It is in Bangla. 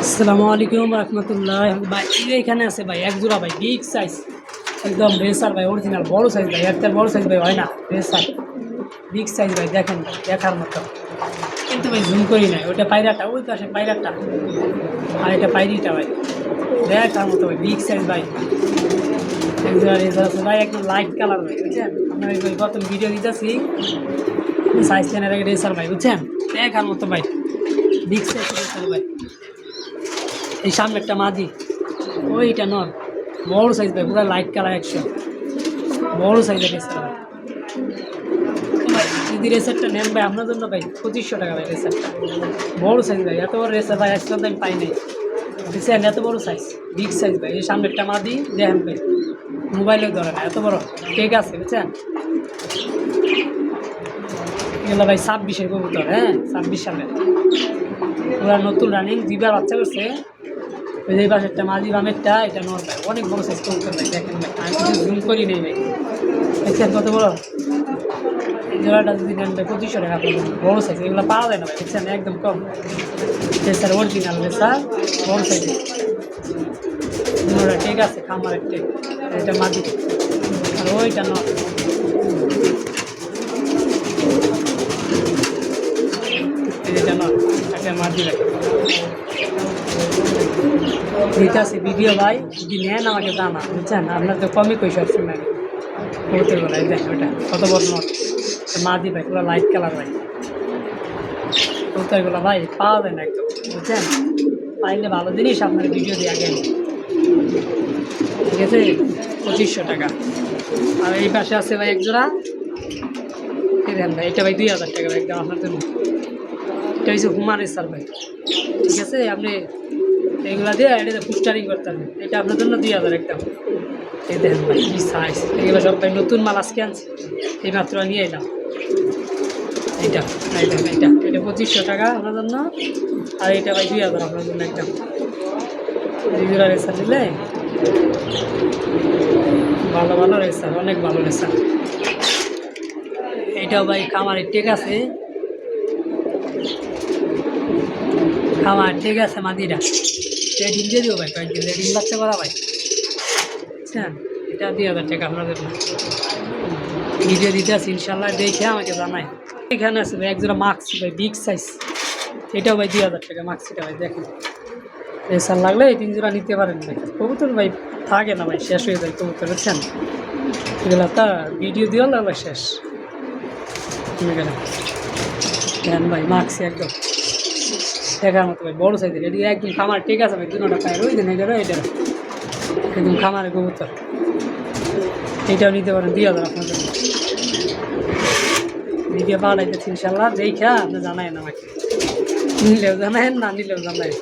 আসসালামু আলাইকুম রহমতুল্লাহ ভাই এখানে আছে ভাই এক জোড়া ভাই বিগ সাইজ একদম রেসার ভাই অরিজিনাল বড় সাইজ ভাই এর বড় সাইজ ভাই হয় না রেসার বিগ সাইজ ভাই দেখেন ভাই দেখার মতো কিন্তু ভাই জুম করি নাই ওইটা পায়রাটা ওই পাশে পায়রাটা আর এটা পায়রিটা ভাই দেখার মতো ভাই বিগ সাইজ ভাই এক জোড়া রেসার আছে ভাই একদম লাইট কালার ভাই বুঝছেন আপনার ওই প্রথম ভিডিও দিতেছি সাইজ টেনের আগে রেসার ভাই বুঝছেন দেখার মতো ভাই বিগ সাইজ রেসার ভাই এই সামনে একটা মাদি ওইটা নর বড় সাইজ ভাই পুরো লাইট কালার একশো বড় সাইজের রেসার ভাই যদি রেসারটা নেন ভাই আপনার জন্য ভাই 2500 টাকা ভাই রেসারটা বড় সাইজ ভাই এত বড় রেসার ভাই আজকাল আমি পাই নাই বুঝছেন এত বড় সাইজ বিগ সাইজ ভাই এই সামনে একটা মাদি দেখেন ভাই মোবাইলেও ধরে না এত বড় ঠিক আছে বুঝছেন এগুলো ভাই 26-এর কবুতর হ্যাঁ 26 সালে পুরা নতুন রানিং জিবার বাচ্চা করছে ওই যে পাশেরটা মাঝি বামেরটা এটা নর ভাই অনেক বড় সাইজ কবুতর ভাই দেখেন ভাই আমি কিছু জুম করি নেই ভাই দেখছেন কত বড় এই জোড়াটা যদি নেন ভাই 2500 টাকা পড়বে বড় সাইজ এগুলো পাওয়া যায় না ভাই দেখছেন একদম কম রেসার অরিজিনাল রেসার বড় সাইজ ওটা ঠিক আছে খামারের ঠিক এটা মাঝি আর ওইটা নর এটা নর এটা মাঝি ভাই ঠিক আছে ভিডিও ভাই যদি নেন আমাকে জানা বুঝছেন আপনার তো কমই কই সব সময় কবুতর বলাই দেখ ওটা কত বড় নট মাদি ভাই পুরো লাইট কালার ভাই কবুতরগুলো ভাই পাওয়া যায় না একদম বুঝছেন পাইলে ভালো জিনিস আপনার ভিডিও দিয়ে আগে ঠিক আছে 2500 টাকা আর এই পাশে আছে ভাই এক জোড়া এই দেন ভাই এটা ভাই 2000 টাকা একদম আপনার জন্য এটা হচ্ছে হুমান রেসার ভাই ঠিক আছে আপনি এগুলা দিয়ে এটা পুস্টারিং করতে হবে এটা আপনার জন্য 2000 একদম এই দেখেন ভাই কী সাইজ এগুলো সব ভাই নতুন মাল আজকে আনছি এই মাত্র নিয়ে এলাম এইটা এই দেখেন এটা 2500 টাকা আপনার জন্য আর এটা ভাই 2000 আপনার জন্য একদম দুজোড়া রেসার দিলে ভালো ভালো রেসার অনেক ভালো রেসার এইটাও ভাই খামারের ঠিক আছে খামার ঠিক আছে মাদিরা ডিম দিয়ে দিও ভাই কয়েকদিন ডিম বাচ্চা করা ভাই বুঝছেন এটা 2000 টাকা আপনাদের ভিডিও দিতে আছে ইনশাল্লাহ দেখে আমাকে জানাই এখানে আছে ভাই একজোড়া মাক্স ভাই বিগ সাইজ এটাও ভাই 2000 টাকা মাক্সিটা ভাই দেখেন রেসার লাগলে এই 3 জোড়া নিতে পারেন ভাই কবুতর ভাই থাকে না ভাই শেষ হয়ে যায় কবুতর বুঝছেন এগুলো তা ভিডিও দিও না ভাই শেষ দেন ভাই মাক্সি একদম দেখার মতো ভাই বড় সাইজের এটি একদম খামার ঠিক আছে ভাই দুটা পায়ের ওই দিন এটা এটা একদম খামারের কবুতর এইটাও নিতে পারেন 2000 আপনার জন্য ভিডিও পাওয়া যাচ্ছে ইনশাল্লাহ দেখা আপনি জানায়েন আমাকে নিলেও জানায়েন না নিলেও জানায়েন